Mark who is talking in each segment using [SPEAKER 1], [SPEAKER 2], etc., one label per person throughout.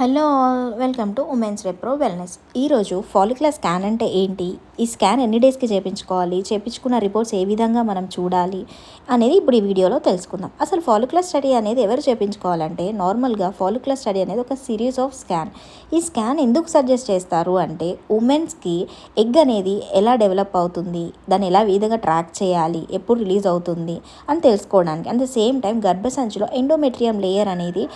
[SPEAKER 1] Hello all, welcome to women's repro wellness. ఈరోజు follicular scan అంటే ఏంటి, ఈ స్కాన్ ఎన్ని డేస్కి చేయించుకోవాలి, చేయించుకున్న రిపోర్ట్స్ ఏ విధంగా మనం చూడాలి అనేది ఇప్పుడు ఈ వీడియోలో తెలుసుకుందాం. అసలు ఫాలిక్యులర్ స్టడీ అనేది ఎవరు చేయించుకోవాలంటే, నార్మల్గా ఫాలిక్యులర్ స్టడీ అనేది ఒక సిరీస్ ఆఫ్ స్కాన్. ఈ స్కాన్ ఎందుకు సజెస్ట్ చేస్తారు అంటే, ఉమెన్స్కి ఎగ్ అనేది ఎలా డెవలప్ అవుతుంది, దాన్ని ఎలా విధంగా ట్రాక్ చేయాలి, ఎప్పుడు రిలీజ్ అవుతుంది అని తెలుసుకోవడానికి. అట్ ద సేమ్ టైం గర్భసంచిలో ఎండోమెట్రియం లేయర్ అనేది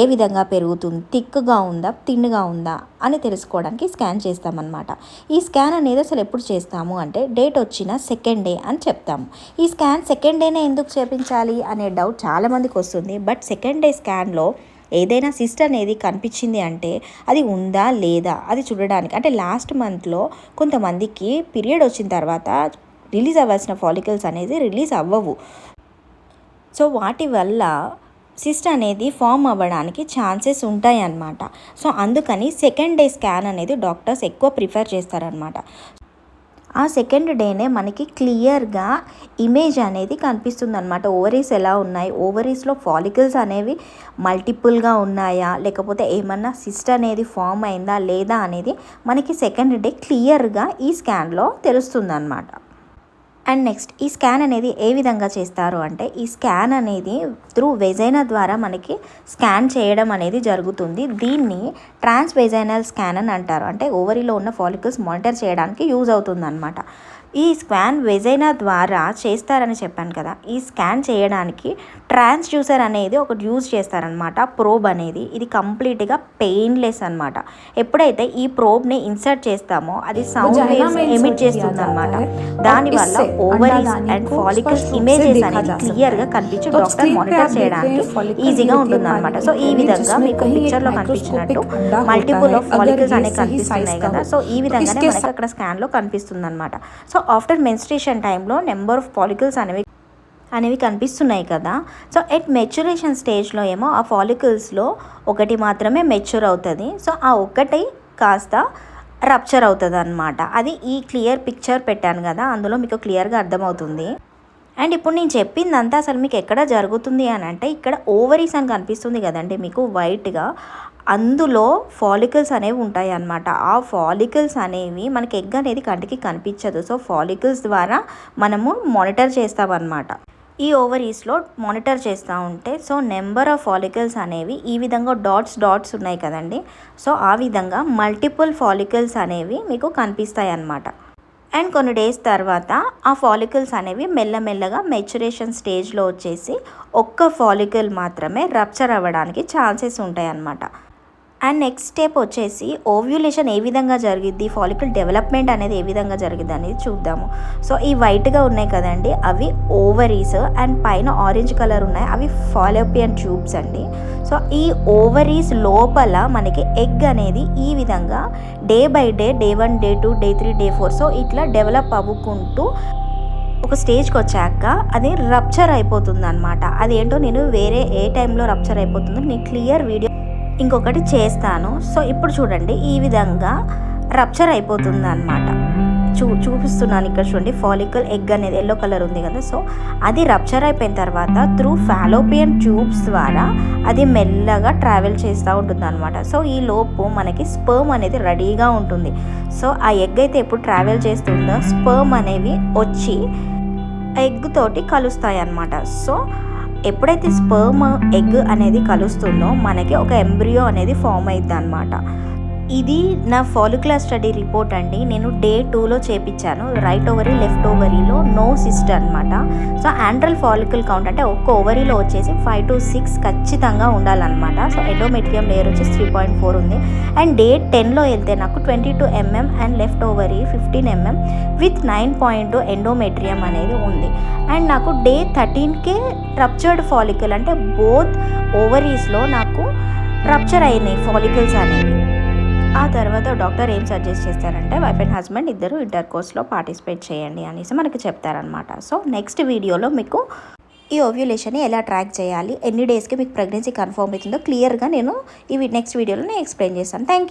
[SPEAKER 1] ఏ విధంగా పెరుగుతుంది, థిక్గా ఉందా థిన్గా ఉందా అని తెలుసుకోవడానికి స్కాన్ చేస్తామన్నమాట. ఈ స్కాన్ అనేది అసలు ఎప్పుడు చేస్తాము అంటే, డేట్ వచ్చిన సెకండ్ డే అని చెప్తాము. ఈ స్కాన్ సెకండ్ డేనే ఎందుకు చేయించాలి అనే డౌట్ చాలామందికి వస్తుంది. బట్ సెకండ్ డే స్కాన్లో ఏదైనా సిస్ట్ అనేది కనిపించింది అంటే అది ఉందా లేదా అది చూడడానికి. అంటే లాస్ట్ మంత్లో కొంతమందికి పీరియడ్ వచ్చిన తర్వాత రిలీజ్ అవ్వాల్సిన ఫాలికల్స్ అనేది రిలీజ్ అవ్వవు. సో వాటి వల్ల సిస్ట్ అనేది ఫామ్ అవ్వడానికి ఛాన్సెస్ ఉంటాయి అన్నమాట. సో అందుకని సెకండ్ డే స్కాన్ అనేది డాక్టర్స్ ఎక్కువ ప్రిఫర్ చేస్తారనమాట. ఆ సెకండ్ డేనే మనకి క్లియర్గా ఇమేజ్ అనేది కనిపిస్తుంది అనమాట. ఓవరీస్ ఎలా ఉన్నాయి, ఓవరీస్లో ఫాలికల్స్ అనేవి మల్టిపుల్గా ఉన్నాయా, లేకపోతే ఏమన్నా సిస్ట్ అనేది ఫామ్ అయిందా లేదా అనేది మనకి సెకండ్ డే క్లియర్గా ఈ స్కాన్లో తెలుస్తుంది అనమాట. అండ్ నెక్స్ట్, ఈ స్కాన్ అనేది ఏ విధంగా చేస్తారు అంటే, ఈ స్కాన్ అనేది త్రూ వెజైనా ద్వారా మనకి స్కాన్ చేయడం అనేది జరుగుతుంది. దీన్ని ట్రాన్స్ వెజైనల్ స్కాన్ అని అంటారు. అంటే ఓవరీలో ఉన్న ఫాలికల్స్ మానిటర్ చేయడానికి యూజ్ అవుతుంది అనమాట. ఈ స్కాన్ వెజైనా ద్వారా చేస్తారని చెప్పాను కదా. ఈ స్కాన్ చేయడానికి ట్రాన్స్డ్యూసర్ అనేది ఒకటి యూజ్ చేస్తారనమాట, ప్రోబ్ అనేది. ఇది కంప్లీట్గా పెయిన్లెస్ అనమాట. ఎప్పుడైతే ఈ ప్రోబ్ని ఇన్సర్ట్ చేస్తామో అది సౌండ్ వేవ్స్ ఎమిట్ చేస్తుంది అనమాట. దానివల్ల ఓవరీస్ అండ్ ఫాలికల్స్ ఇమేజెస్ అనేది క్లియర్గా కనిపించి డాక్టర్ మానిటర్ చేయడానికి ఈజీగా ఉంటుంది అనమాట. సో ఈ విధంగా మీకు పిక్చర్లో కనిపించినట్టు మల్టిపుల్ ఆఫ్ ఫాలికల్స్ అనేవి కనిపిస్తున్నాయి కదా. సో ఈ విధంగానే మనకి అక్కడ స్కాన్లో కనిపిస్తుంది అనమాట. సో ఆఫ్టర్ మెన్స్ట్రేషన్ టైంలో నెంబర్ ఆఫ్ ఫాలికల్స్ అనేవి కనిపిస్తున్నాయి కదా. సో ఎట్ మెచ్యురేషన్ స్టేజ్లో ఏమో ఆ ఫాలికల్స్లో ఒకటి మాత్రమే మెచ్యూర్ అవుతుంది. సో ఆ ఒక్కటి కాస్త రప్చర్ అవుతుంది అనమాట. అది ఈ క్లియర్ పిక్చర్ పెట్టాను కదా, అందులో మీకు క్లియర్గా అర్థమవుతుంది. అండ్ ఇప్పుడు నేను చెప్పిందంతా అసలు మీకు ఎక్కడ జరుగుతుంది అని అంటే, ఇక్కడ ఓవరీస్ అని కనిపిస్తుంది కదండి మీకు వైట్గా, అందులో ఫాలికల్స్ అనేవి ఉంటాయి అన్నమాట. ఆ ఫాలికల్స్ అనేవి మనకి ఎగ్ అనేది కంటికి కనిపించదు. సో ఫాలికల్స్ ద్వారా మనము మానిటర్ చేస్తామన్నమాట. ఈ ఓవరీస్లో మానిటర్ చేస్తూ ఉంటే సో నెంబర్ ఆఫ్ ఫాలికల్స్ అనేవి ఈ విధంగా డాట్స్ ఉన్నాయి కదండి. సో ఆ విధంగా మల్టిపుల్ ఫాలికల్స్ అనేవి మీకు కనిపిస్తాయి అన్నమాట. అండ్ కొన్ని డేస్ తర్వాత ఆ ఫాలికల్స్ అనేవి మెల్లమెల్లగా మెచ్యురేషన్ స్టేజ్లో వచ్చేసి ఒక్క ఫాలికల్ మాత్రమే రప్చర్ అవ్వడానికి ఛాన్సెస్ ఉంటాయి అన్నమాట. అండ్ నెక్స్ట్ స్టెప్ వచ్చేసి ఓవ్యులేషన్ ఏ విధంగా జరిగిద్ది, ఫాలికల్ డెవలప్మెంట్ అనేది ఏ విధంగా జరిగిద్ది అనేది చూద్దాము. సో ఈ వైట్గా ఉన్నాయి కదండి, అవి ఓవరీస్. అండ్ పైన ఆరెంజ్ కలర్ ఉన్నాయి, అవి ఫాలోపియన్ ట్యూబ్స్ అండి. సో ఈ ఓవరీస్ లోపల మనకి ఎగ్ అనేది ఈ విధంగా day by day, day 1, day 2, day 3, day 4 so ఇట్లా డెవలప్ అవ్వుకుంటూ ఒక స్టేజ్కి వచ్చాక అది రప్చర్ అయిపోతుంది అనమాట. అదేంటో నేను వేరే ఏ టైంలో రప్చర్ అయిపోతుందో నేను క్లియర్ వీడియో ఇంకొకటి చేస్తాను. సో ఇప్పుడు చూడండి, ఈ విధంగా రప్చర్ అయిపోతుంది అనమాట. చూపిస్తున్నాను ఇక్కడ చూడండి. ఫాలికల్ ఎగ్ అనేది ఎల్లో కలర్ ఉంది కదా. సో అది రప్చర్ అయిపోయిన తర్వాత త్రూ ఫాలోపియన్ ట్యూబ్స్ ద్వారా అది మెల్లగా ట్రావెల్ చేస్తూ ఉంటుంది అనమాట. సో ఈ లోపు మనకి స్పర్మ్ అనేది రెడీగా ఉంటుంది. సో ఆ ఎగ్ అయితే ఎప్పుడు ట్రావెల్ చేస్తుందో స్పర్మ్ అనేవి వచ్చి ఎగ్ తోటి కలుస్తాయి అన్నమాట. సో ఎప్పుడైతే స్పర్మ్ ఎగ్ అనేది కలుస్తుందో మనకి ఒక ఎంబ్రియో అనేది ఫామ్ అవుతుంది అనమాట. ఇది నా ఫాలిక్యులర్ స్టడీ రిపోర్ట్ అండి. నేను డే 2లో చేపించాను. రైట్ ఓవరీ, లెఫ్ట్ ఓవరీలో నో సిస్ట్ అనమాట. సో ఆండ్రల్ ఫాలికల్ కౌంట్ అంటే ఒక్క ఓవరీలో వచ్చేసి 5 to 6 ఖచ్చితంగా ఉండాలన్నమాట. సో ఎండోమెట్రియం లేయర్ వచ్చేసి 3.4 ఉంది. అండ్ డే 10లో వెళ్తే నాకు 22 mm and left ovary 15 mm with 9.2 endometrium అనేది ఉంది. అండ్ నాకు డే 13కే రప్చర్డ్ ఫాలికల్ అంటే బోత్ ఓవరీస్లో నాకు రప్చర్ అయినాయి ఫాలికల్స్ అనేవి. ఆ తర్వాత డాక్టర్ ఏం సజెస్ట్ చేస్తారంటే, వైఫ్ అండ్ హస్బెండ్ ఇద్దరు ఇంటర్కోర్స్లో పార్టిసిపేట్ చేయండి అనేసి మనకి చెప్తారనమాట. సో నెక్స్ట్ వీడియోలో మీకు ఈ ఓవ్యులేషన్ని ఎలా ట్రాక్ చేయాలి, ఎన్ని డేస్కి మీకు ప్రెగ్నెన్సీ కన్ఫర్మ్ అవుతుందో క్లియర్గా నేను నెక్స్ట్ వీడియోలో ఎక్స్ప్లెయిన్ చేస్తాను. Thank you.